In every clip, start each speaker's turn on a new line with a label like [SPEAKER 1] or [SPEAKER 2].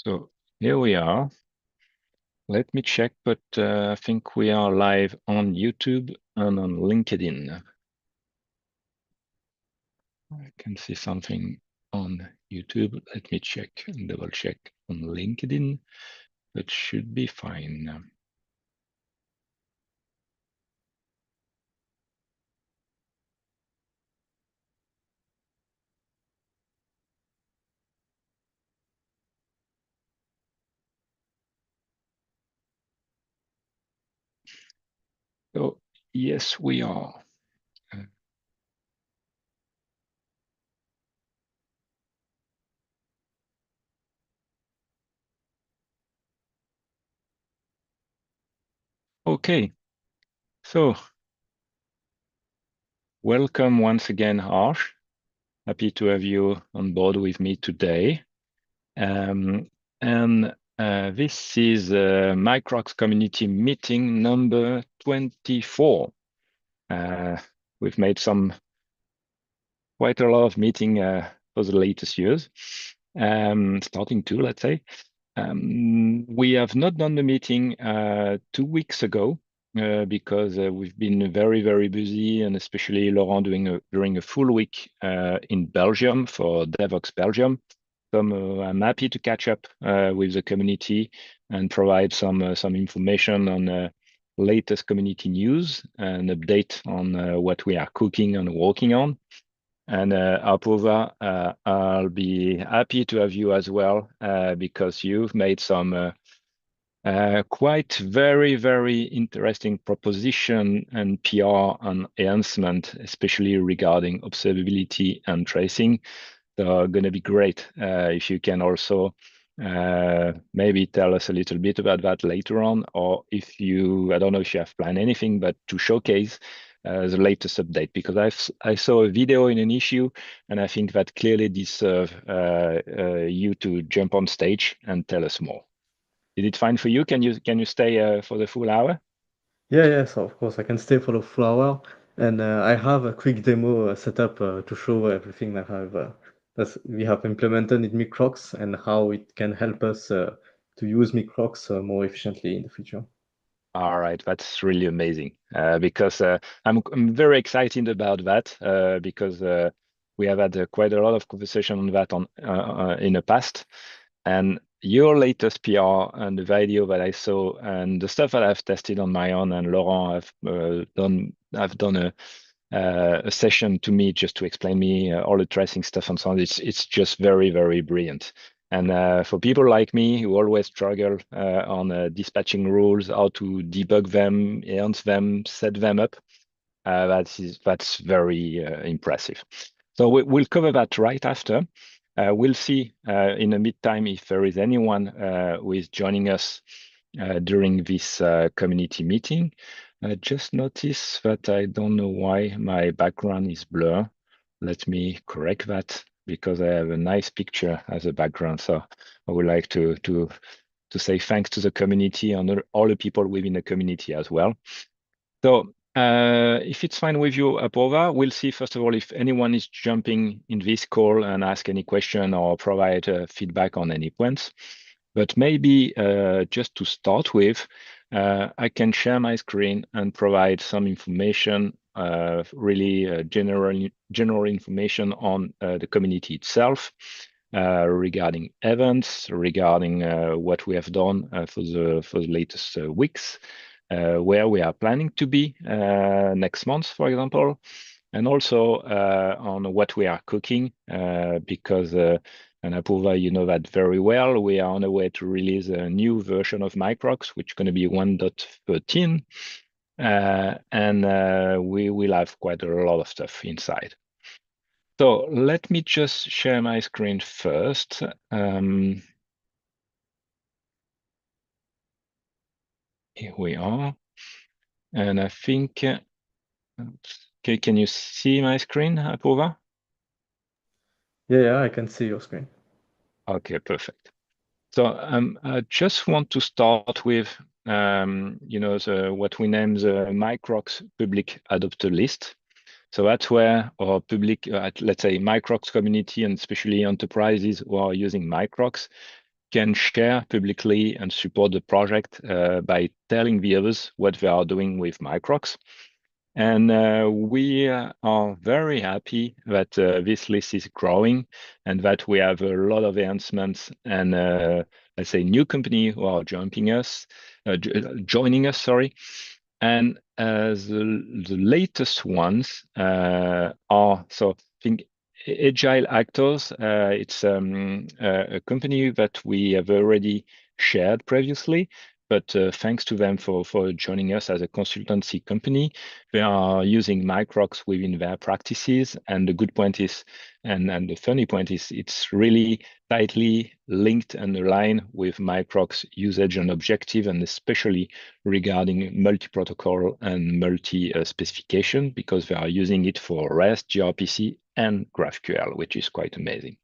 [SPEAKER 1] So here we are. Let me check, but I think we are live on YouTube and on LinkedIn. I can see something on YouTube. Let me check and double check on LinkedIn. That should be fine. So yes, we are. Okay, so welcome once again, Harsh. Happy to have you on board with me today. Um, and this is Microcks community meeting number 24. We've made quite a lot of meeting for the latest years, starting to, let's say. We have not done the meeting 2 weeks ago because we've been very, very busy, and especially Laurent during a full week in Belgium for DevOps Belgium. So I'm happy to catch up with the community and provide some information on latest community news and update on what we are cooking and working on. And Apova, I'll be happy to have you as well because you've made some quite very, very interesting proposition and PR and enhancement, especially regarding observability and tracing. So going to be great if you can also maybe tell us a little bit about that later on, or if you, I don't know if you have planned anything, but to showcase the latest update, because I saw a video in an issue, and I think that clearly deserve you to jump on stage and tell us more. Is it fine for you? Can you stay for the full hour?
[SPEAKER 2] Yeah, so of course I can stay for the full hour, and I have a quick demo set up to show everything that we have implemented in Microcks and how it can help us to use Microcks more efficiently in the future.
[SPEAKER 1] All right, that's really amazing because I'm very excited about that because we have had quite a lot of conversation on that in the past, and your latest PR and the video that I saw and the stuff that I've tested on my own, and Laurent I've done a session to me just to explain me all the tracing stuff and so on. It's just very, very brilliant. And for people like me who always struggle on dispatching rules, how to debug them, enhance them, set them up, that's very impressive. So we'll cover that right after. We'll see in the meantime if there is anyone who is joining us during this community meeting. I just noticed that I don't know why my background is blur. Let me correct that because I have a nice picture as a background. So I would like to say thanks to the community and all the people within the community as well. So if it's fine with you, Apova, we'll see first of all if anyone is jumping in this call and ask any question or provide feedback on any points. But maybe just to start with, I can share my screen and provide some information, really general information on the community itself, regarding events, regarding what we have done for the latest weeks, where we are planning to be next month, for example, and also on what we are cooking, because and Apurva, you know that very well. We are on the way to release a new version of Microcks, which is going to be 1.13, and we will have quite a lot of stuff inside. So let me just share my screen first. Here we are. And I think, okay, can you see my screen, Apurva?
[SPEAKER 2] Yeah, I can see your screen.
[SPEAKER 1] Okay, perfect. So I just want to start with, what we name the Microcks public adopter list. So that's where our public, let's say Microcks community and especially enterprises who are using Microcks can share publicly and support the project by telling the others what they are doing with Microcks. And we are very happy that this list is growing and that we have a lot of enhancements and let's say new company who are joining us, sorry. And the latest ones are, so I think Agile Actors, it's a company that we have already shared previously, but thanks to them for joining us as a consultancy company. They are using Microcks within their practices. And the good point is, and the funny point is, it's really tightly linked and aligned with Microcks usage and objective, and especially regarding multi-protocol and multi-specification, because they are using it for REST, gRPC, and GraphQL, which is quite amazing.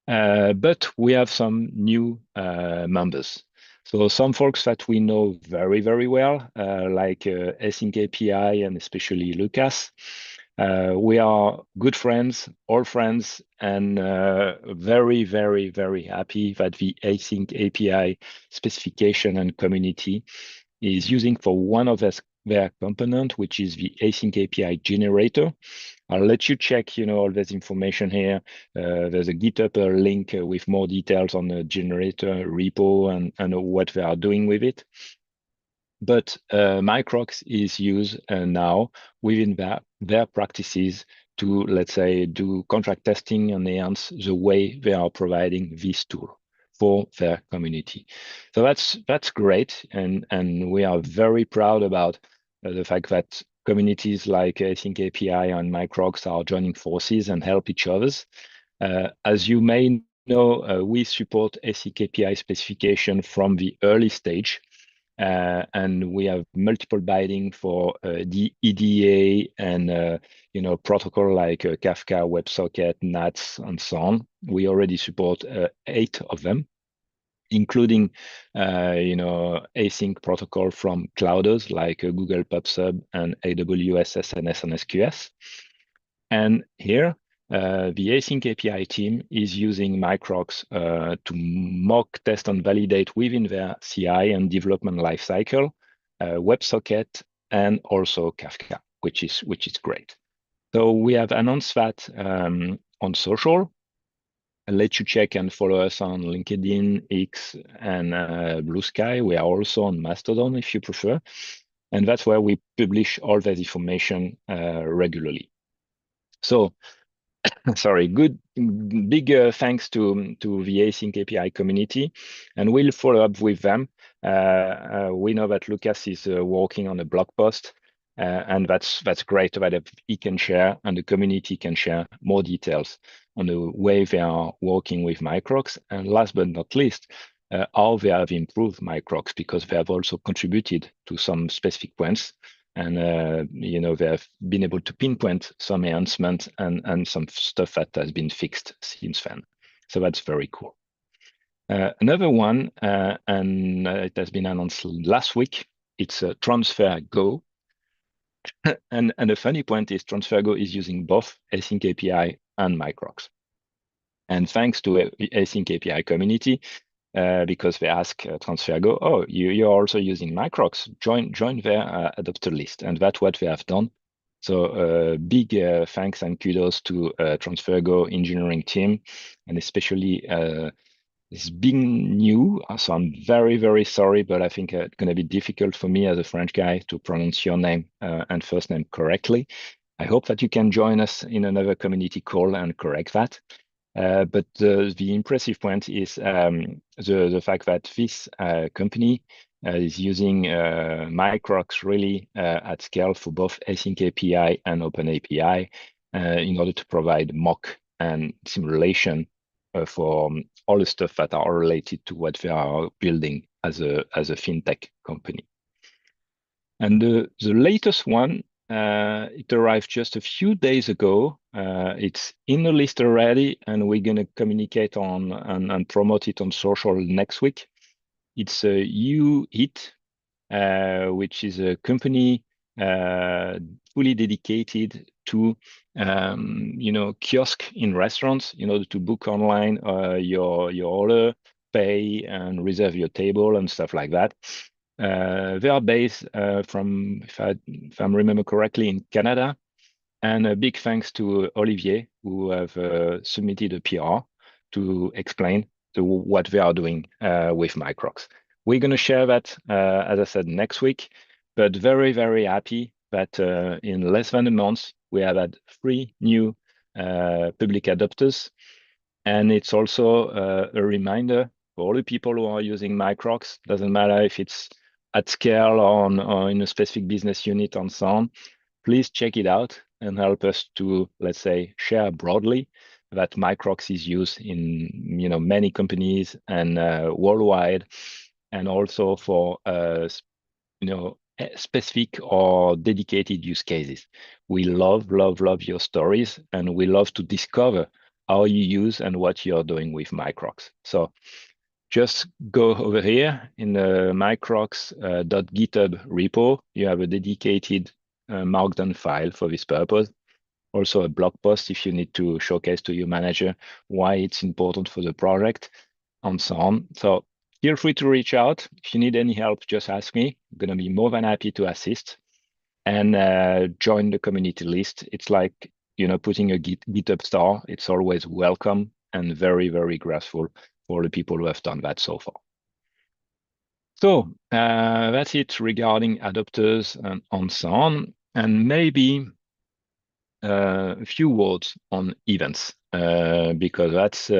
[SPEAKER 1] But we have some new members. So some folks that we know very, very well, like Async API and especially Lucas. We are good friends, all friends, and very, very, very happy that the Async API specification and community is using for one of their component, which is the Async API generator. I'll let you check, all this information here. There's a GitHub link with more details on the generator repo and what they are doing with it. But Microcks is used now within their practices to, let's say, do contract testing and enhance the way they are providing this tool for their community. So that's great, and we are very proud about the fact that communities like Async API and Microcks are joining forces and help each others. As you may know, we support Async API specification from the early stage. And we have multiple binding for the EDA and protocol like Kafka, WebSocket, NATS, and so on. We already support 8 of them, including async protocol from clouders like Google PubSub and AWS SNS and SQS. And here, the Async API team is using Microcks to mock, test, and validate within their CI and development lifecycle, WebSocket, and also Kafka, which is great. So we have announced that on social. I'll let you check and follow us on LinkedIn, X, and Blue Sky. We are also on Mastodon if you prefer. And that's where we publish all that information regularly. So sorry, big thanks to the Async API community, and we'll follow up with them. We know that Lucas is working on a blog post, and that's great that he can share and the community can share more details on the way they are working with Microcks. And last but not least, how they have improved Microcks, because they have also contributed to some specific points. And they have been able to pinpoint some enhancement and some stuff that has been fixed since then. So that's very cool. Another one, and it has been announced last week, it's TransferGo. And the funny point is TransferGo is using both Async API and Microcks. And thanks to Async API community, because they ask TransferGo, oh, you're also using Microcks, join their adopter list. And that's what they have done. So big thanks and kudos to TransferGo engineering team, and especially it's being new. So I'm very, very sorry, but I think it's going to be difficult for me as a French guy to pronounce your name and first name correctly. I hope that you can join us in another community call and correct that. But the impressive point is the fact that this company is using Microcks really at scale for both Async API and Open API in order to provide mock and simulation for all the stuff that are related to what they are building as a fintech company. And the latest one, it arrived just a few days ago. It's in the list already, and we're going to communicate on and promote it on social next week. It's UHit, which is a company fully dedicated to kiosk in restaurants in order to book online your order pay and reserve your table and stuff like that. They are based from, if I remember correctly, in Canada. And a big thanks to Olivier, who have submitted a PR to explain what they are doing with Microcks. We're going to share that, as I said, next week, but very, very happy that in less than a month, we have had 3 new public adopters. And it's also a reminder for all the people who are using Microcks, doesn't matter if it's at scale or in a specific business unit and so on, please check it out and help us to, let's say, share broadly that Microcks is used in many companies and worldwide, and also for specific or dedicated use cases. We love, love, love your stories, and we love to discover how you use and what you're doing with Microcks. So just go over here in the microcks.github repo. You have a dedicated Markdown file for this purpose. Also a blog post if you need to showcase to your manager why it's important for the project and so on. So feel free to reach out. If you need any help, just ask me. I'm going to be more than happy to assist. And join the community list. It's like, putting a GitHub star. It's always welcome and very, very grateful for the people who have done that so far. So that's it regarding adopters and so on. And maybe a few words on events, because that's,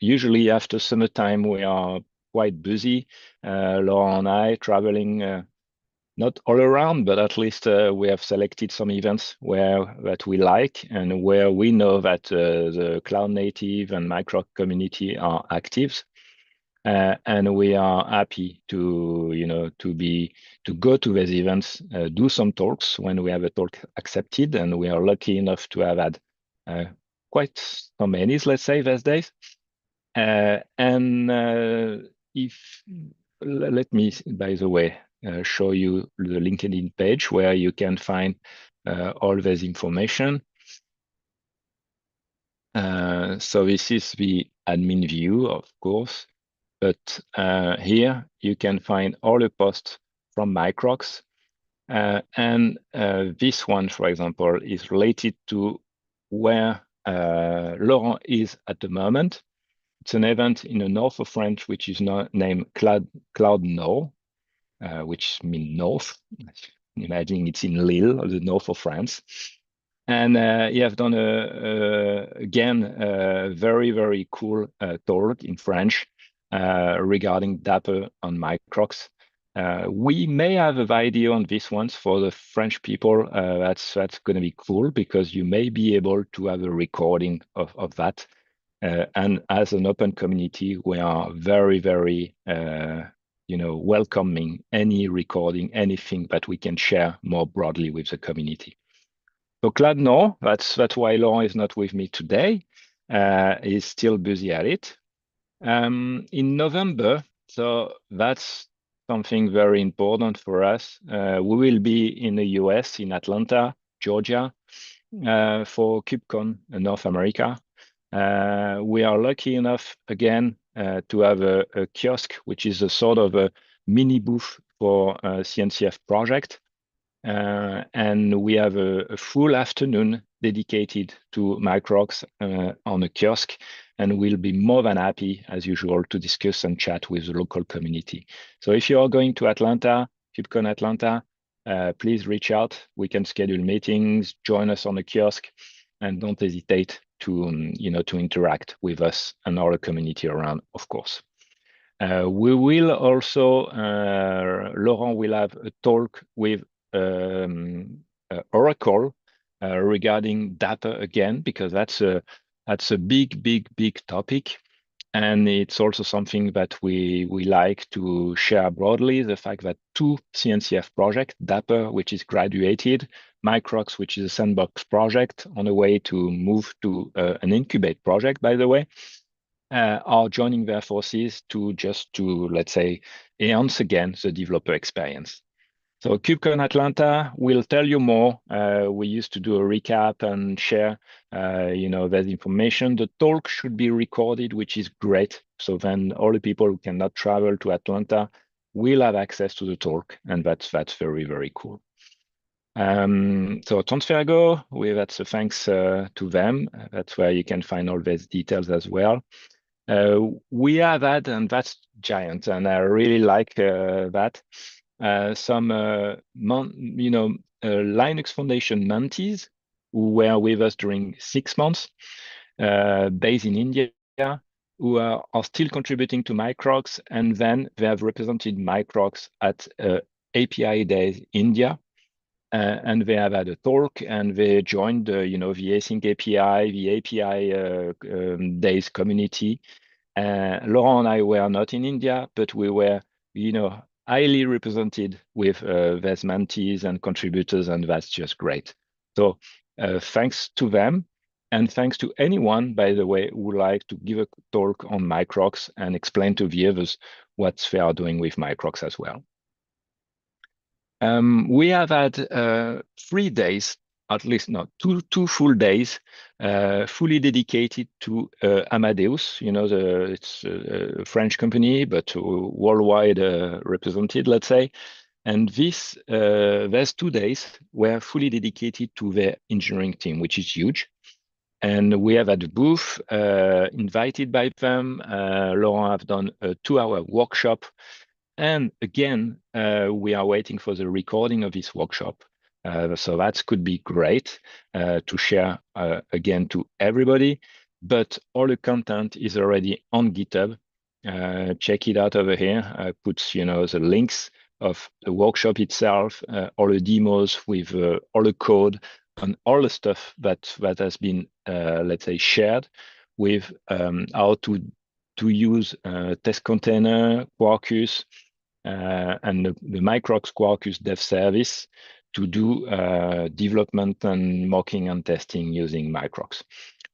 [SPEAKER 1] usually after summertime, we are quite busy. Laurent and I traveling not all around, but at least we have selected some events that we like and where we know that the cloud native and micro community are active. And we are happy to go to these events, do some talks when we have a talk accepted, and we are lucky enough to have had quite so many, let's say, these days. And if let me, by the way, show you the LinkedIn page where you can find all this information. So this is the admin view, of course. But here you can find all the posts from Microcks. And this one, for example, is related to where Laurent is at the moment. It's an event in the north of France, which is named Cloud Nord, which means north. Imagine it's in Lille, the north of France. And he has done again a very, very cool talk in French regarding Dapper on Microcks. We may have a video on this one for the French people. That's going to be cool because you may be able to have a recording of that. And as an open community, we are very, very welcoming any recording, anything that we can share more broadly with the community. So Claude, no, that's why Laurent is not with me today. He's still busy at it. In November, so that's something very important for us. We will be in the US, in Atlanta, Georgia, for KubeCon in North America. We are lucky enough, again, to have a kiosk, which is a sort of a mini booth for CNCF project. And we have a full afternoon dedicated to Microcks on a kiosk, and we'll be more than happy, as usual, to discuss and chat with the local community. So if you are going to Atlanta, KubeCon Atlanta, please reach out. We can schedule meetings, join us on the kiosk, and don't hesitate to to interact with us and our community around, of course. We will also, Laurent will have a talk with Oracle regarding data again, because that's a big, big, big topic. And it's also something that we like to share broadly, the fact that 2 CNCF projects, Dapper, which is graduated, Microcks, which is a sandbox project on the way to move to an incubate project, by the way, are joining their forces to let's say, enhance again the developer experience. So KubeCon Atlanta will tell you more. We used to do a recap and share, that information. The talk should be recorded, which is great. So then all the people who cannot travel to Atlanta will have access to the talk, and that's very, very cool. So TransferGo, that's a thanks to them. That's where you can find all these details as well. We have had, and that's giant, and I really like that. Some Linux Foundation mentees who were with us during 6 months, based in India, who are still contributing to Microcks, and then they have represented Microcks at API Days India. And they have had a talk, and they joined the async API, the API Days community. Laurent and I were not in India, but we were, highly represented with these mentees and contributors, and that's just great. So thanks to them, and thanks to anyone, by the way, who would like to give a talk on Microcks and explain to the others what they are doing with Microcks as well. We have had 3 days, at least not two full days, fully dedicated to Amadeus. It's a French company, but worldwide represented, let's say. And there's 2 days were fully dedicated to the engineering team, which is huge. And we have had a booth invited by them. Laurent have done a 2-hour workshop. And again, we are waiting for the recording of this workshop. So that could be great to share again to everybody. But all the content is already on GitHub. Check it out over here. I put the links of the workshop itself, all the demos with all the code and all the stuff that has been, let's say, shared with how to use test container, Quarkus, and the Microcks Quarkus dev service to do development and mocking and testing using Microcks.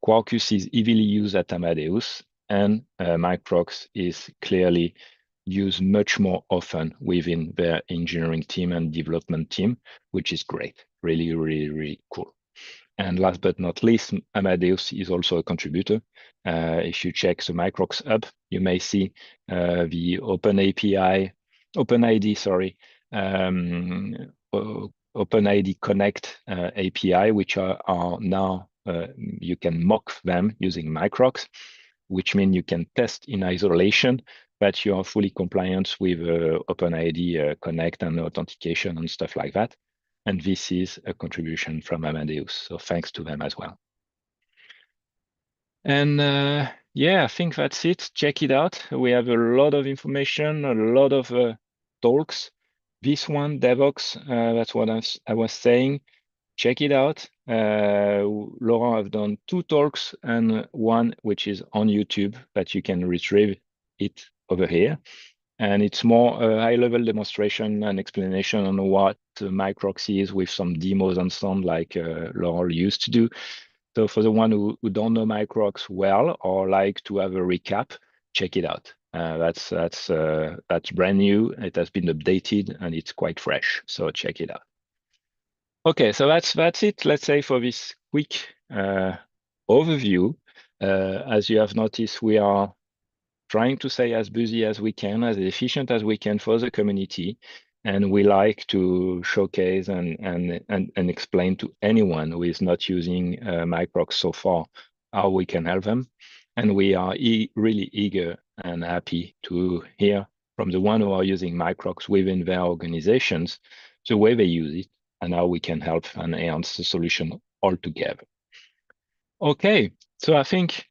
[SPEAKER 1] Quarkus is heavily used at Amadeus, and Microcks is clearly used much more often within their engineering team and development team, which is great. Really, really, really cool. And last but not least, Amadeus is also a contributor. If you check the Microcks hub, you may see the OpenID, sorry, OpenID Connect API, which are now, you can mock them using Microcks, which means you can test in isolation, but you are fully compliant with OpenID Connect and authentication and stuff like that. And this is a contribution from Amadeus. So thanks to them as well. And yeah, I think that's it. Check it out. We have a lot of information, a lot of talks. This one, Devox, that's what I was saying. Check it out. Laurent have done 2 talks and one which is on YouTube that you can retrieve it over here. And it's more a high-level demonstration and explanation on what Microcks is with some demos and sound like Laurent used to do. So for the one who don't know Microcks well or like to have a recap, check it out. That's brand new. It has been updated and it's quite fresh. So check it out. Okay, so that's it. Let's say for this quick overview. As you have noticed, we are trying to stay as busy as we can, as efficient as we can for the community. And we like to showcase and explain to anyone who is not using Microcks so far how we can help them. And we are really eager and happy to hear from the one who are using Microcks within their organizations, the way they use it and how we can help and enhance the solution altogether. Okay, so I think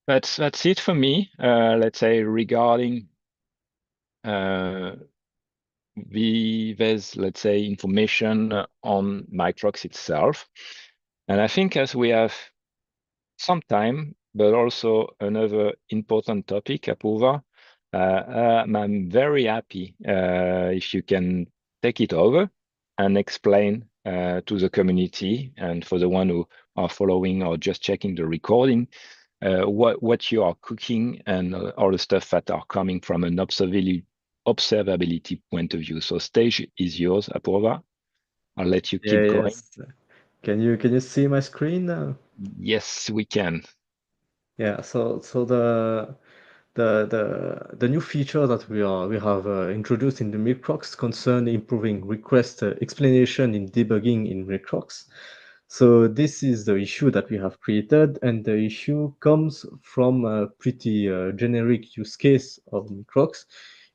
[SPEAKER 1] that's it for me, let's say, regarding there's, let's say, information on Microcks itself. And I think as we have some time, but also another important topic, Apurva, I'm very happy if you can take it over and explain to the community and for the one who are following or just checking the recording, what you are cooking and all the stuff that are coming from an observability observability point of view. So stage is yours, Apurva. I'll let you
[SPEAKER 2] Yeah,
[SPEAKER 1] keep going.
[SPEAKER 2] yes. Can you see my screen?
[SPEAKER 1] Yes, we can.
[SPEAKER 2] Yeah, so the new feature that we have introduced in the Microcks concern improving request explanation in debugging in Microcks. So this is the issue that we have created, and the issue comes from a pretty generic use case of Microcks,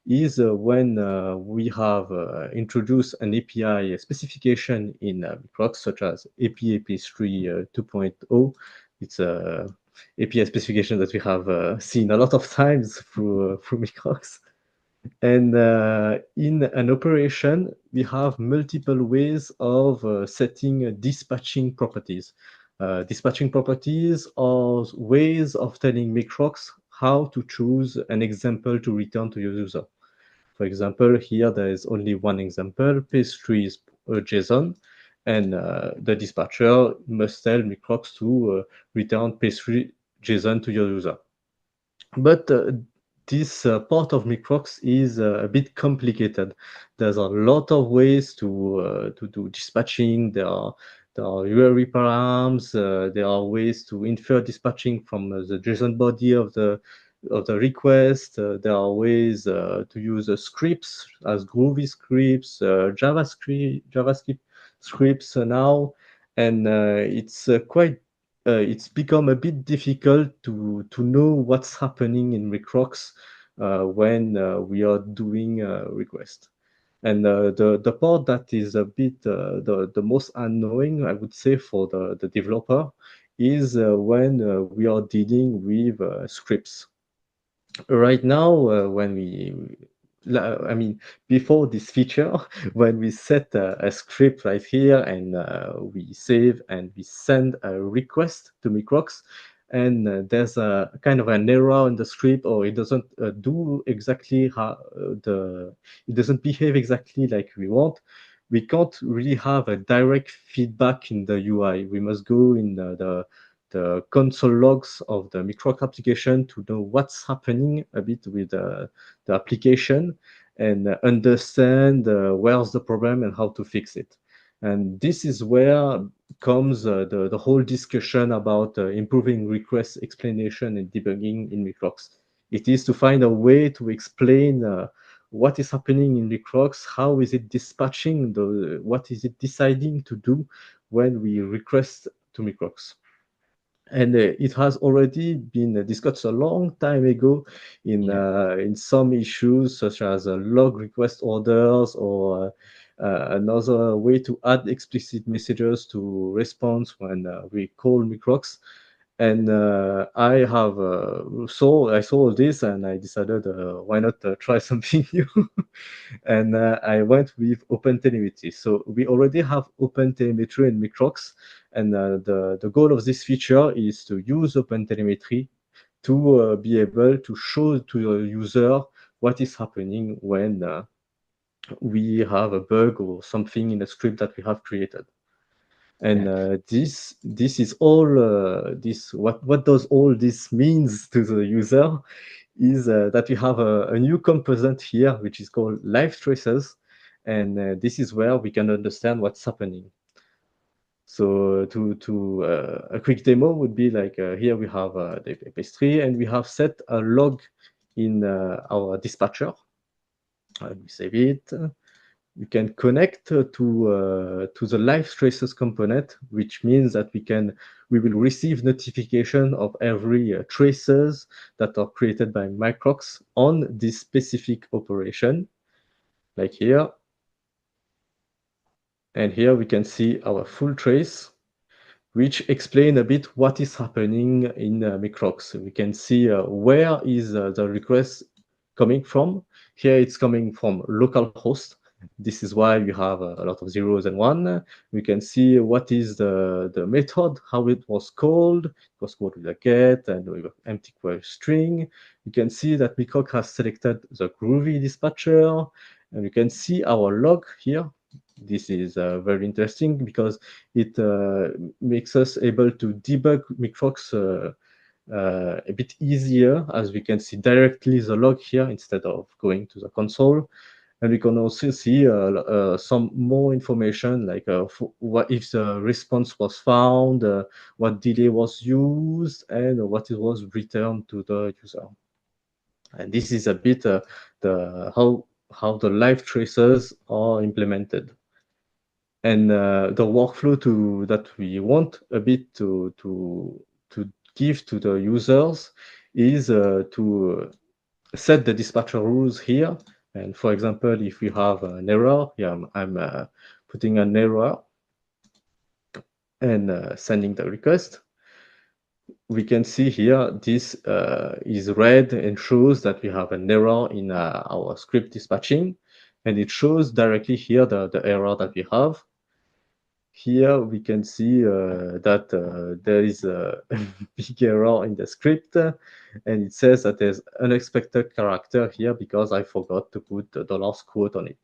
[SPEAKER 2] is when we have introduced an API specification in Microcks, such as API PS3 2.0. It's a API specification that we have seen a lot of times through Microcks. And in an operation, we have multiple ways of setting dispatching properties. Dispatching properties are ways of telling Microcks how to choose an example to return to your user. For example, here there is only one example, pastry is JSON, and the dispatcher must tell Microcks to return pastry JSON to your user. But this part of Microcks is a bit complicated. There's a lot of ways to do dispatching. There are URI params. There are ways to infer dispatching from the JSON body of the request. There are ways to use scripts as Groovy scripts, JavaScript scripts now, and it's become a bit difficult to know what's happening in Microcks when we are doing a request. And the part that is a bit the most annoying, I would say, for the developer is when we are dealing with scripts. Right now, when I mean, before this feature, when we set a script right here and we save and we send a request to Microcks, and there's a kind of an error in the script, or it doesn't do exactly how it doesn't behave exactly like we want. We can't really have a direct feedback in the UI. We must go in the console logs of the Microcks application to know what's happening a bit with the application and understand where's the problem and how to fix it. And this is where comes the whole discussion about improving request explanation and debugging in Microcks. It is to find a way to explain what is happening in Microcks, how is it dispatching, what is it deciding to do when we request to Microcks. And it has already been discussed a long time ago
[SPEAKER 1] Yeah.
[SPEAKER 2] in some issues such as log request orders or another way to add explicit messages to response when we call Microcks. And I saw all this and I decided why not try something new. And I went with OpenTelemetry. So we already have OpenTelemetry in Microcks, and the goal of this feature is to use OpenTelemetry to be able to show to your user what is happening when we have a bug or something in a script that we have created. And
[SPEAKER 1] Yeah.
[SPEAKER 2] this is all this what does all this means to the user is that we have a new component here which is called live traces, and this is where we can understand what's happening. So to a quick demo would be like here we have the pastry and we have set a log in our dispatcher. We save it. We can connect to the live traces component, which means that we will receive notification of every traces that are created by Microcks on this specific operation, like here. And here we can see our full trace, which explain a bit what is happening in Microcks. We can see where is the request coming from. Here it's coming from localhost. This is why we have a lot of zeros and one. We can see what is the method, how it was called. It was called with a get and with an empty query string. You can see that Microck has selected the Groovy dispatcher, and you can see our log here. This is very interesting because it makes us able to debug Microcks a bit easier, as we can see directly the log here instead of going to the console. And we can also see some more information, like what if the response was found, what delay was used, and what it was returned to the user. And this is a bit the how the live tracers are implemented. And the workflow that we want a bit to give to the users is to set the dispatcher rules here. And for example, if we have an error, here I'm putting an error and sending the request. We can see here this is red and shows that we have an error in our script dispatching. And it shows directly here the error that we have. Here we can see that there is a big error in the script, and it says that there's unexpected character here because I forgot to put the $ quote on it.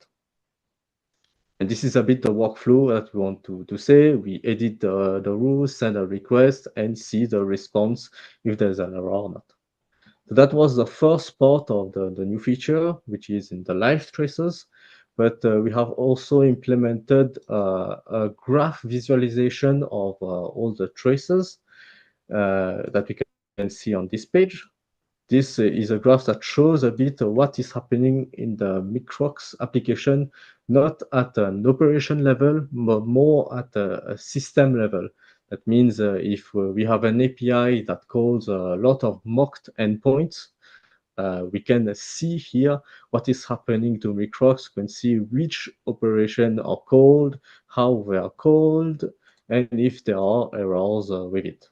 [SPEAKER 2] And this is a bit the workflow that we want to say. We edit the rules, send a request, and see the response if there's an error or not. So that was the first part of the new feature, which is in the live traces. But we have also implemented a graph visualization of all the traces that we can see on this page. This is a graph that shows a bit what is happening in the Microcks application, not at an operation level, but more at a system level. That means if we have an API that calls a lot of mocked endpoints, we can see here what is happening to Microcks. We can see which operation are called, how they are called, and if there are errors with it.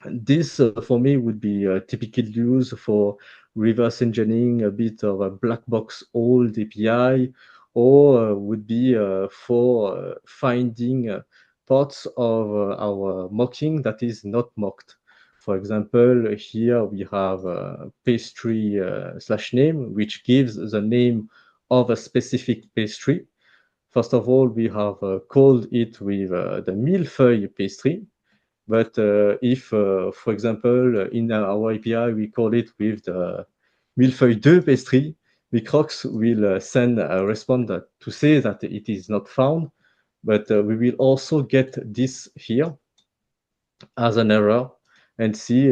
[SPEAKER 2] This, for me, would be typically used for reverse engineering a bit of a black box old API, or would be for finding parts of our mocking that is not mocked. For example, here we have pastry slash name, which gives the name of a specific pastry. First of all, we have called it with the millefeuille pastry. But if, for example, in our API, we call it with the millefeuille 2 pastry, Microcks will send a response to say that it is not found, but we will also get this here as an error and see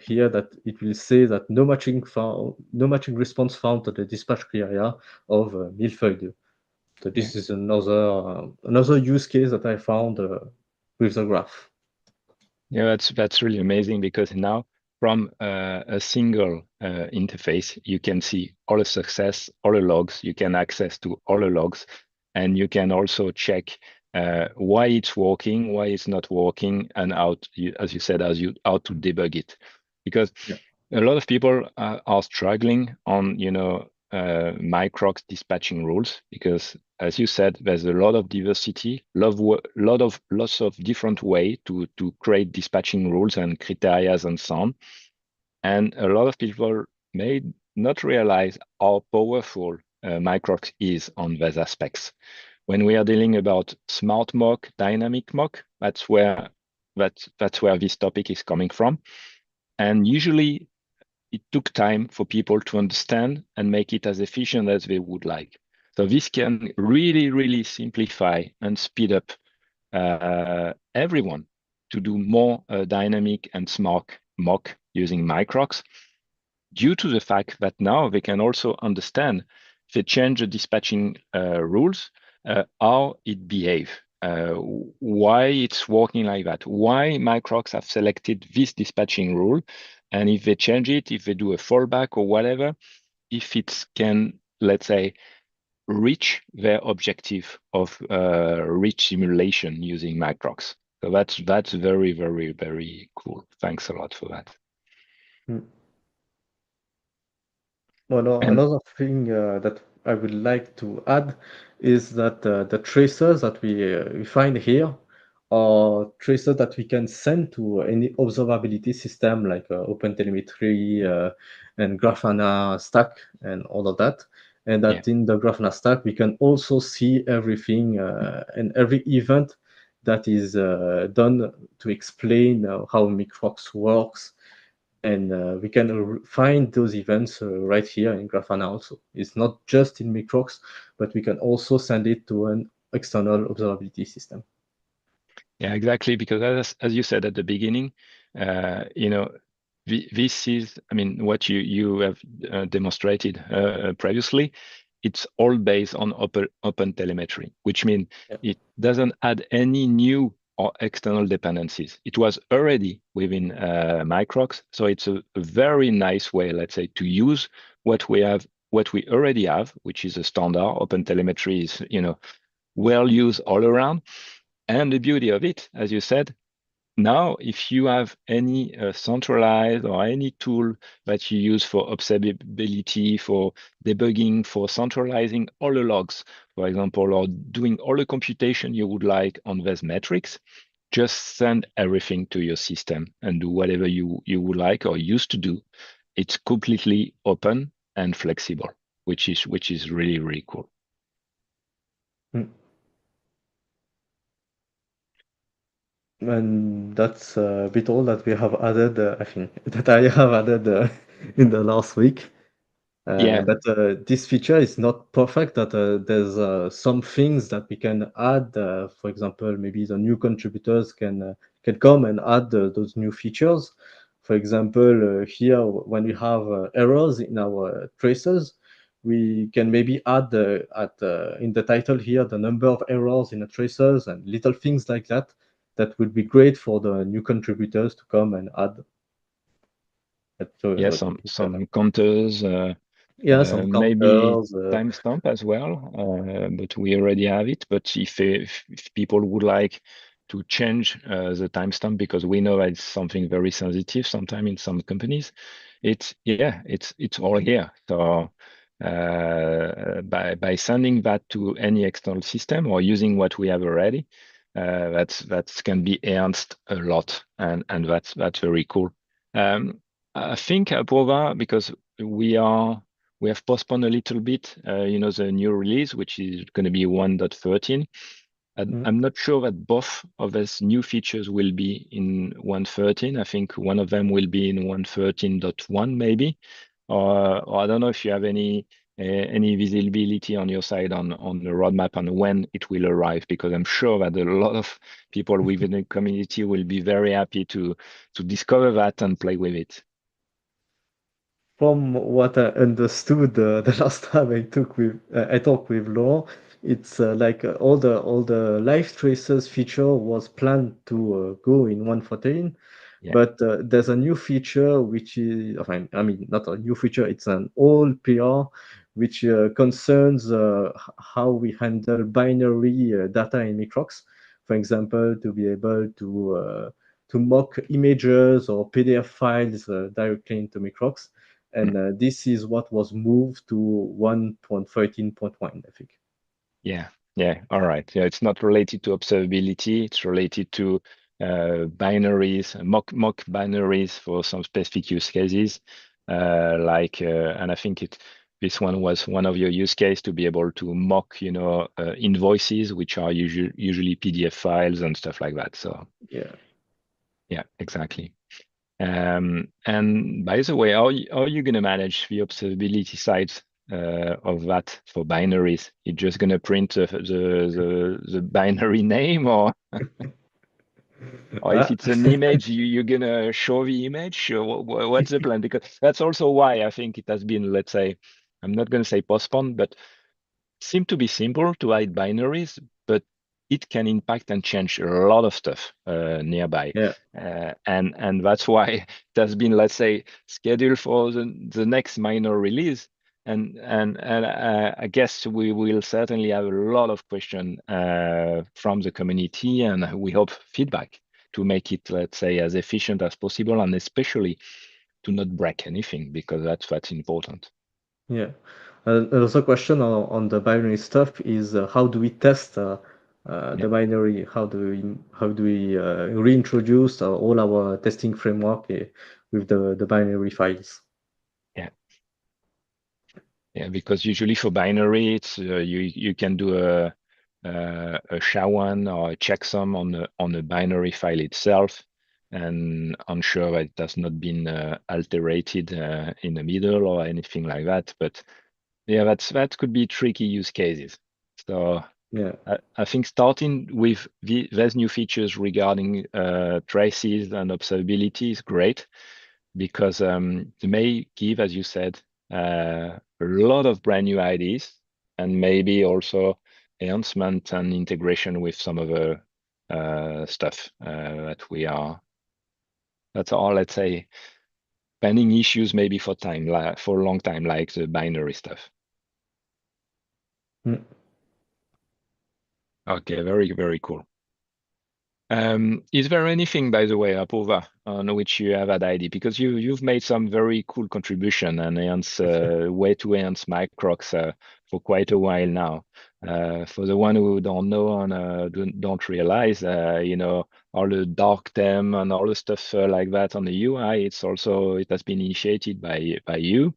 [SPEAKER 2] here that it will say that no matching found, no matching response found to the dispatch criteria of millefeuille 2. So
[SPEAKER 1] Yeah.
[SPEAKER 2] this is another use case that I found with the graph.
[SPEAKER 1] Yeah, that's really amazing because now from a single interface, you can see all the success, all the logs. You can access to all the logs, and you can also check why it's working, why it's not working, and as you said, how to debug it. Because
[SPEAKER 2] Yeah.
[SPEAKER 1] a lot of people are struggling on Microcks dispatching rules because, as you said, there's a lot of diversity, lots of different way to create dispatching rules and criteria and so on. And a lot of people may not realize how powerful Microcks is on those aspects. When we are dealing about smart mock, dynamic mock, that's where this topic is coming from. And usually it took time for people to understand and make it as efficient as they would like. So this can really, really simplify and speed up everyone to do more dynamic and smart mock using Microcks due to the fact that now they can also understand if they change the dispatching rules, how it behave, why it's working like that, why Microcks have selected this dispatching rule, and if they change it, if they do a fallback or whatever, if it can, let's say, reach their objective of rich simulation using Microcks. So that's very, very, very cool. Thanks a lot for that.
[SPEAKER 2] Mm. Well,
[SPEAKER 1] And
[SPEAKER 2] another thing that I would like to add is that the tracers that we find here are tracers that we can send to any observability system like OpenTelemetry and Grafana stack and all of that. And
[SPEAKER 1] yeah,
[SPEAKER 2] that in the Grafana stack, we can also see everything and every event that is done to explain how Microcks works and we can find those events right here in Grafana also. It's not just in Microcks, but we can also send it to an external observability system.
[SPEAKER 1] Yeah, exactly. Because as you said at the beginning, you know, this is, I mean, what you have demonstrated previously. It's all based on open telemetry, which means
[SPEAKER 2] Yeah.
[SPEAKER 1] it doesn't add any new or external dependencies. It was already within Microcks, so it's a very nice way, let's say, to use what we have, what we already have, which is a standard. Open telemetry is, well used all around. And the beauty of it, as you said, now if you have any centralized or any tool that you use for observability, for debugging, for centralizing all the logs, for example, or doing all the computation you would like on these metrics, just send everything to your system and do whatever you would like or used to do. It's completely open and flexible, which is really, really cool.
[SPEAKER 2] Mm. And that's a bit all that we have added, I think, that I have added in the last week.
[SPEAKER 1] Yeah,
[SPEAKER 2] But this feature is not perfect. That there's some things that we can add. For example, maybe the new contributors can come and add those new features. For example, here when we have errors in our traces, we can maybe add at in the title here the number of errors in the traces and little things like that. That would be great for the new contributors to come and add.
[SPEAKER 1] yeah,
[SPEAKER 2] That would be better.
[SPEAKER 1] some counters.
[SPEAKER 2] Yeah, some
[SPEAKER 1] Maybe
[SPEAKER 2] counters.
[SPEAKER 1] timestamp as well, but we already have it. But if people would like to change the timestamp because we know that it's something very sensitive sometimes in some companies, it's all here. So by sending that to any external system or using what we have already, that can be enhanced a lot, and that's very cool. Um, I think Apova, because we have postponed a little bit, the new release, which is going to be 1.13.
[SPEAKER 2] Mm.
[SPEAKER 1] I'm not sure that both of these new features will be in 1.13. I think one of them will be in 1.13.1 maybe, or I don't know if you have any visibility on your side on the roadmap and when it will arrive, because I'm sure that a lot of people within the community will be very happy to discover that and play with it.
[SPEAKER 2] From what I understood the last time I talked with Laurent, it's like all the live traces feature was planned to go in 1.14,
[SPEAKER 1] Yeah.
[SPEAKER 2] but there's a new feature which is, I mean, not a new feature, it's an old PR which concerns how we handle binary data in Microcks. For example, to be able to mock images or PDF files directly into Microcks. And this is what was moved to 1.13.1, I think.
[SPEAKER 1] Yeah, yeah, all right. Yeah, it's not related to observability. It's related to binaries, mock binaries for some specific use cases. And I think this one was one of your use case to be able to mock, invoices, which are usually PDF files and stuff like that. So
[SPEAKER 2] Yeah.
[SPEAKER 1] yeah, exactly. And by the way, how are you going to manage the observability side of that for binaries? You're just going to print the binary name, or if
[SPEAKER 2] Ah,
[SPEAKER 1] it's an image, you're going to show the image? Or what's the plan? Because that's also why I think it has been, let's say, I'm not going to say postponed, but seem to be simple to hide binaries, but it can impact and change a lot of stuff nearby.
[SPEAKER 2] yeah,
[SPEAKER 1] And that's why it has been, let's say, scheduled for the next minor release. And I guess we will certainly have a lot of questions from the community, and we hope feedback to make it, let's say, as efficient as possible, and especially to not break anything, because that's important.
[SPEAKER 2] yeah. Also, question on the binary stuff is how do we test
[SPEAKER 1] Yeah,
[SPEAKER 2] the binary? How do we reintroduce all our testing framework with the binary files?
[SPEAKER 1] yeah. Yeah, because usually for binary, it's you can do a SHA-1 or a checksum on the binary file itself. and unsure that it has not been alterated in the middle or anything like that. But yeah, that could be tricky use cases. So
[SPEAKER 2] Yeah.
[SPEAKER 1] I think starting with these new features regarding traces and observability is great because they may give, as you said, a lot of brand new ideas and maybe also enhancement and integration with some of the stuff that's all, let's say, pending issues maybe for time, for a long time, like the binary stuff.
[SPEAKER 2] Mm.
[SPEAKER 1] Okay, very, very cool. Is there anything, by the way, Apova, on which you have had idea? Because you've made some very cool contribution and enhance way to enhance Microcks for quite a while now. For the one who don't know and don't realize, all the dark theme and all the stuff like that on the UI, it has been initiated by you.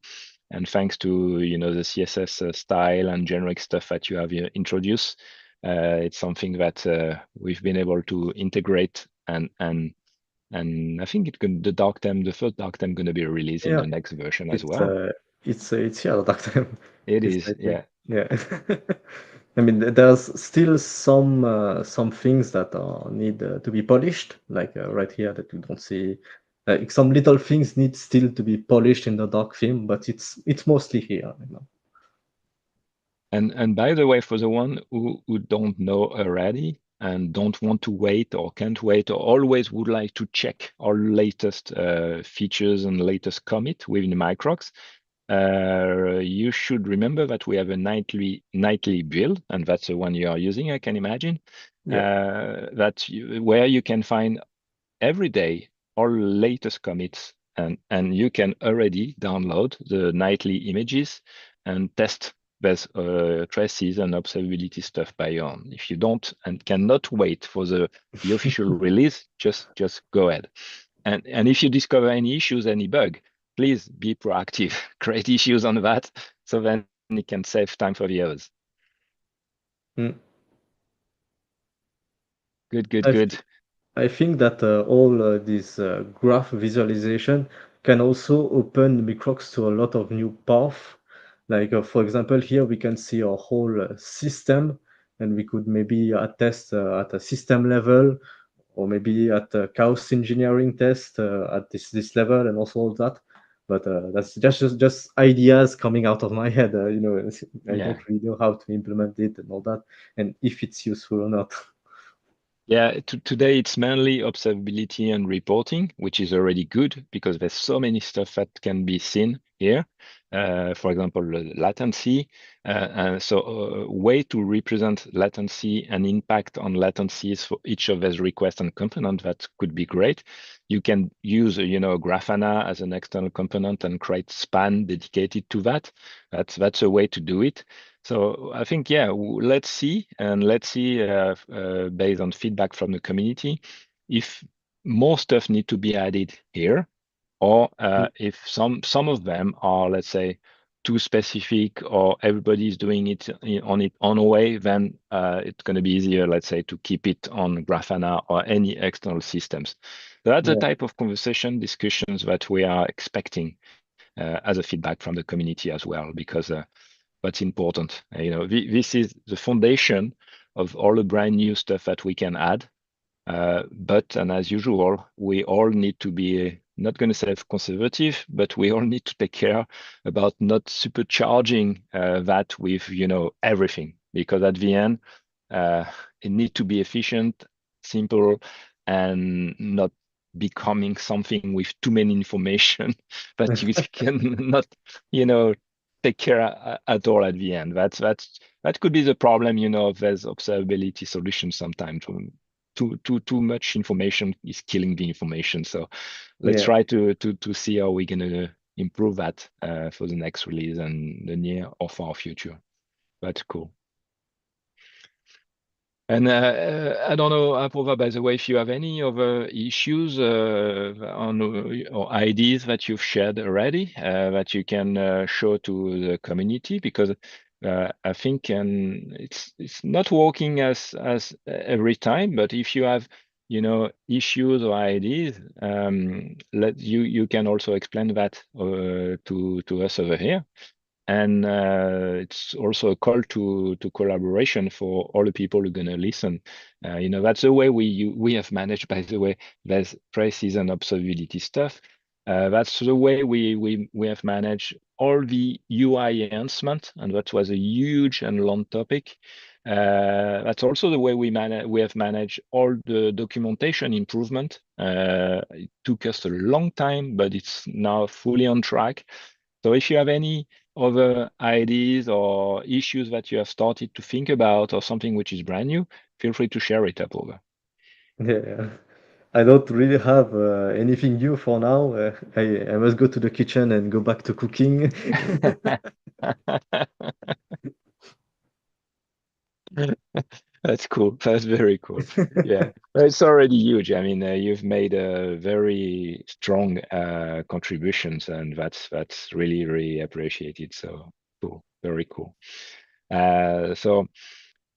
[SPEAKER 1] And thanks to the CSS style and generic stuff that you have introduced, it's something that we've been able to integrate and I think the first dark theme going to be released in
[SPEAKER 2] Yeah.
[SPEAKER 1] the next version as
[SPEAKER 2] It's
[SPEAKER 1] well.
[SPEAKER 2] uh it's yeah, that time.
[SPEAKER 1] It
[SPEAKER 2] It's
[SPEAKER 1] is,
[SPEAKER 2] like
[SPEAKER 1] yeah.
[SPEAKER 2] yeah. I mean, there's still some things that need to be polished, like right here that we don't see. Like some little things need still to be polished in the dark theme, but it's mostly here, you know.
[SPEAKER 1] And by the way, for the one who don't know already and don't want to wait or can't wait or always would like to check our latest features and latest commit within Microcks, you should remember that we have a nightly build, and that's the one you are using, I can imagine,
[SPEAKER 2] Yeah,
[SPEAKER 1] where you can find every day our latest commits, and you can already download the nightly images and test those traces and observability stuff by your own. If you don't and cannot wait for the official release, just go ahead. And if you discover any issues, any bug, please be proactive. Create issues on that so then it can save time for the others.
[SPEAKER 2] mm.
[SPEAKER 1] Good, good,
[SPEAKER 2] I
[SPEAKER 1] good.
[SPEAKER 2] I think that all this graph visualization can also open Microx to a lot of new paths. Like, for example, here we can see a whole system, and we could maybe test at a system level, or maybe at a chaos engineering test at this level, and also all that. But that's just ideas coming out of my head. I don't
[SPEAKER 1] Yeah.
[SPEAKER 2] really know how to implement it and all that, and if it's useful or not.
[SPEAKER 1] Yeah, today it's mainly observability and reporting, which is already good because there's so many stuff that can be seen here. For example, latency. So a way to represent latency and impact on latencies for each of those requests and component, that could be great. You can use, Grafana as an external component and create span dedicated to that. That's a way to do it. So I think, yeah, let's see based on feedback from the community, if more stuff need to be added here, or if some of them are, let's say, too specific, or everybody's doing it on a way, then it's going to be easier, let's say, to keep it on Grafana or any external systems. So that's the
[SPEAKER 2] Yeah,
[SPEAKER 1] type of conversation discussions that we are expecting as a feedback from the community as well, because what's important. This is the foundation of all the brand new stuff that we can add. And as usual, we all need to be not going to say conservative, but we all need to take care about not supercharging that with everything, because at the end, uh, it need to be efficient, simple, and not becoming something with too many information that you can not, you know, take care at all at the end. That could be the problem, of those observability solutions sometimes. Too much information is killing the information. So let's
[SPEAKER 2] yeah.
[SPEAKER 1] try to see how we're gonna improve that for the next release and the near or far future. That's cool. And I don't know, Apova, by the way, if you have any other issues on or ideas that you've shared already that you can show to the community, because I think it's not working as every time. But if you have issues or ideas, let you can also explain that to us over here. And it's also a call to collaboration for all the people who are going to listen. That's the way we have managed, by the way, there's pre-season observability stuff. That's the way we have managed all the UI enhancement, and that was a huge and long topic. That's also the way we have managed all the documentation improvement. It took us a long time, but it's now fully on track. So if you have any other ideas or issues that you have started to think about or something which is brand new, feel free to share it up over.
[SPEAKER 2] Yeah. I don't really have anything new for now. I must go to the kitchen and go back to cooking.
[SPEAKER 1] That's cool. That's very cool. Yeah, well, it's already huge. I mean, you've made a very strong contributions, and that's really really appreciated. So cool, very cool. So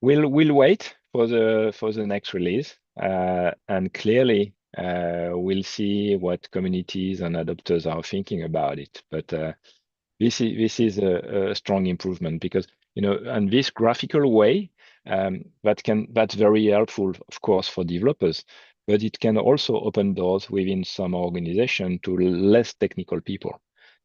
[SPEAKER 1] we'll wait for the next release, and clearly we'll see what communities and adopters are thinking about it. But this is a strong improvement because and this graphical way that's very helpful, of course, for developers, but it can also open doors within some organization to less technical people.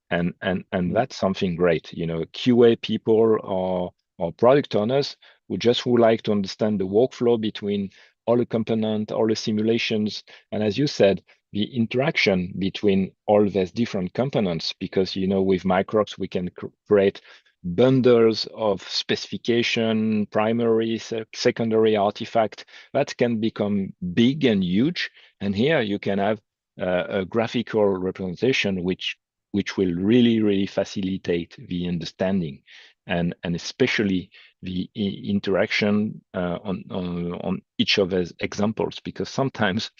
[SPEAKER 1] And
[SPEAKER 2] Mm,
[SPEAKER 1] that's something great. QA people or product owners who just would like to understand the workflow between all the component, all the simulations, and as you said, the interaction between all these different components. Because with Microcks we can create bundles of specification, primary, secondary artifact that can become big and huge. And here you can have a graphical representation which will really, really facilitate the understanding and especially the interaction on each of those examples, because sometimes,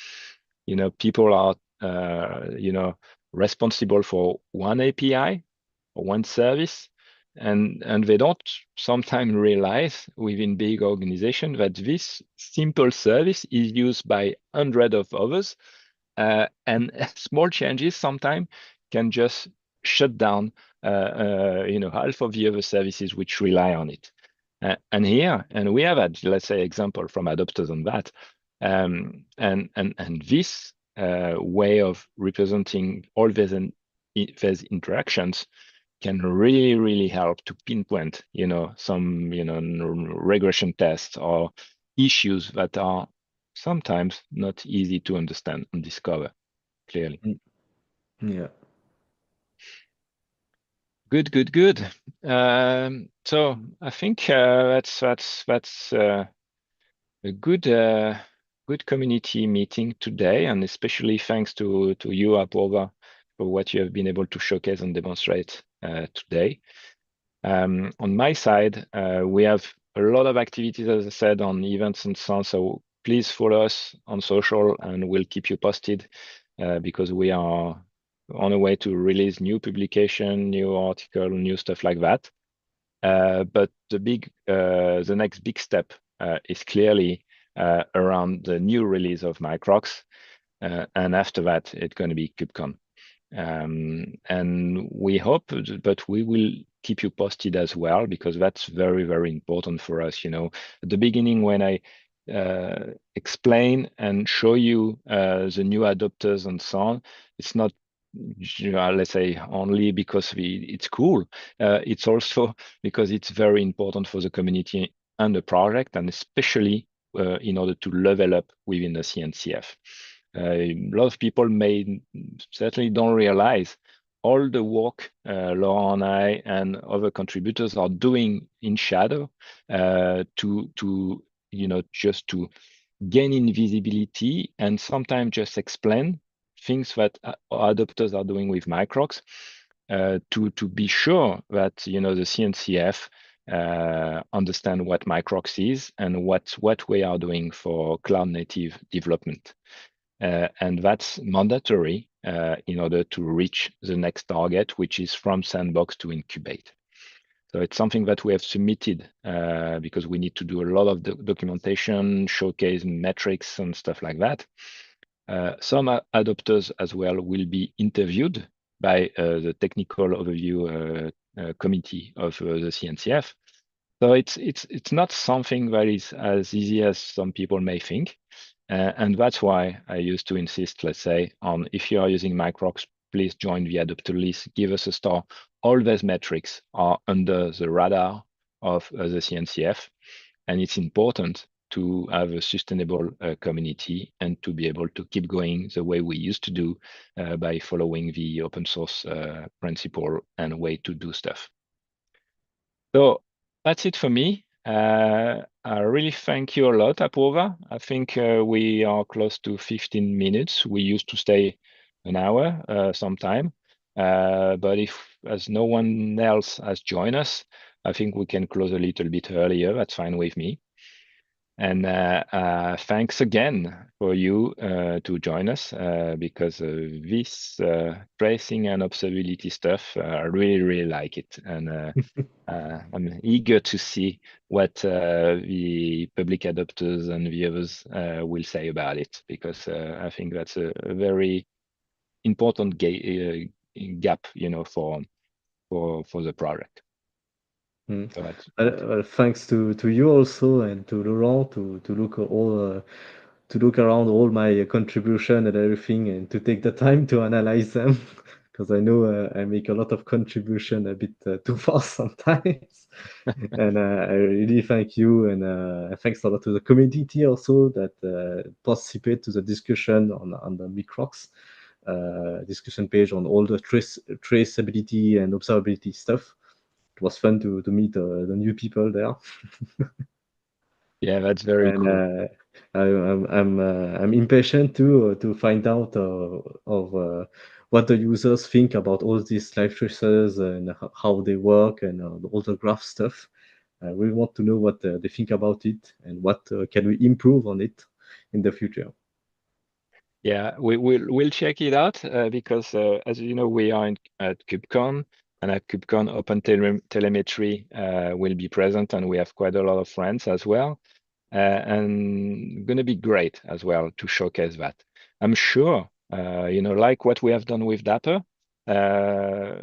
[SPEAKER 1] people are, responsible for one API or one service, and they don't sometimes realize within big organization that this simple service is used by hundreds of others, and small changes sometimes can just shut down half of the other services which rely on it. And we have had, let's say, example from adopters on that. And this way of representing all these interactions can really, really help to pinpoint, some, regression tests or issues that are sometimes not easy to understand and discover clearly.
[SPEAKER 2] mm, Yeah.
[SPEAKER 1] Good, good, good. So I think that's a good community meeting today, and especially thanks to you, Apurva, for what you have been able to showcase and demonstrate today. On my side, we have a lot of activities, as I said, on events and so on. So please follow us on social, and we'll keep you posted because we are on a way to release new publication, new article, new stuff like that. But the next big step is clearly around the new release of Microcks, and after that, it's going to be KubeCon. And we hope, but we will keep you posted as well, because that's very, very important for us. At the beginning, when I explain and show you the new adopters and so on, it's not, let's say, only because it's cool. It's also because it's very important for the community and the project, and especially in order to level up within the CNCF. A lot of people may certainly don't realize all the work Laurent and I and other contributors are doing in shadow to just to gain in visibility and sometimes just explain things that adopters are doing with Microcks to be sure that the CNCF understand what Microcks is and what we are doing for cloud native development. And that's mandatory in order to reach the next target, which is from sandbox to incubate. So it's something that we have submitted because we need to do a lot of documentation, showcase metrics and stuff like that. Some adopters as well will be interviewed by the technical overview committee of the CNCF. So it's not something that is as easy as some people may think. And that's why I used to insist, let's say, on if you are using Microcks, please join the adopter list, give us a star. All those metrics are under the radar of the CNCF. And it's important to have a sustainable community and to be able to keep going the way we used to do by following the open source principle and way to do stuff. So that's it for me. I really thank you a lot, Apurva. I think we are close to 15 minutes. We used to stay an hour sometime. But if as no one else has joined us, I think we can close a little bit earlier. That's fine with me. And thanks again for you to join us because this tracing and observability stuff, I really, really like it. And I'm eager to see what the public adopters and viewers will say about it because I think that's a very important gap, for the project.
[SPEAKER 2] Mm.
[SPEAKER 1] So that's
[SPEAKER 2] Well, thanks to you also and to Laurent to look to look around all my contribution and everything and to take the time to analyze them because I know I make a lot of contribution a bit too fast sometimes. And I really thank you and thanks a lot to the community also that participate to the discussion on the Microcks discussion page on all the traceability and observability stuff. It was fun to meet the new people there.
[SPEAKER 1] yeah, that's very
[SPEAKER 2] And
[SPEAKER 1] cool.
[SPEAKER 2] I'm impatient to find out of what the users think about all these live traces and how they work and all the graph stuff. I really want to know what they think about it and what can we improve on it in the future.
[SPEAKER 1] Yeah, we'll check it out because as you know, we are at KubeCon, and at KubeCon, Open Telemetry will be present, and we have quite a lot of friends as well, and going to be great as well to showcase that. I'm sure, like what we have done with Dapper,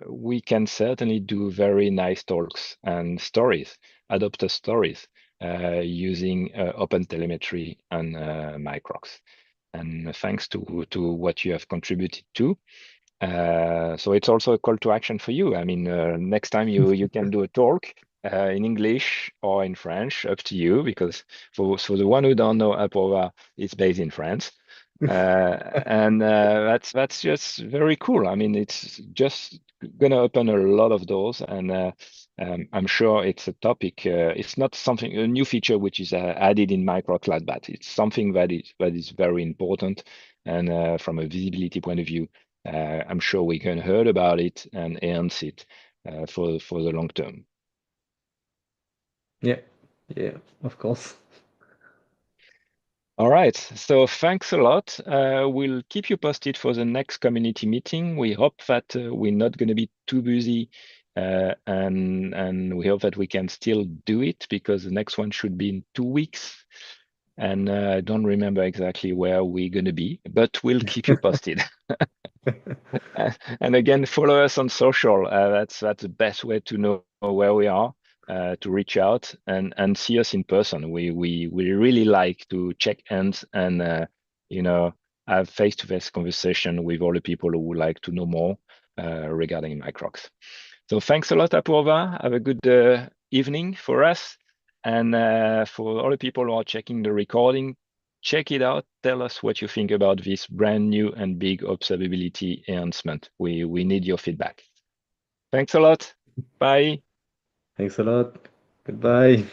[SPEAKER 1] we can certainly do very nice talks and stories, adopter stories, using Open Telemetry and Microcks and thanks to what you have contributed to. So it's also a call to action for you. I mean, next time you can do a talk in English or in French, up to you, because for the one who don't know, Apova is based in France. And that's just very cool. I mean, it's just gonna open a lot of doors, and I'm sure it's a topic. It's not something a new feature which is added in Microcloud, but it's something that is very important. And from a visibility point of view, I'm sure we can heard about it and enhance it for the long term.
[SPEAKER 2] Yeah, yeah, of course.
[SPEAKER 1] All right, so thanks a lot. We'll keep you posted for the next community meeting. We hope that we're not going to be too busy, and we hope that we can still do it because the next one should be in 2 weeks. And I don't remember exactly where we're going to be, but we'll keep you posted. And again, follow us on social. That's the best way to know where we are, to reach out and see us in person. We really like to check hands and have face-to-face conversation with all the people who would like to know more regarding Microcks. So thanks a lot, Apurva. Have a good evening for us. And for all the people who are checking the recording, check it out. Tell us what you think about this brand new and big observability enhancement. We need your feedback. Thanks a lot. Bye.
[SPEAKER 2] Thanks a lot. Goodbye.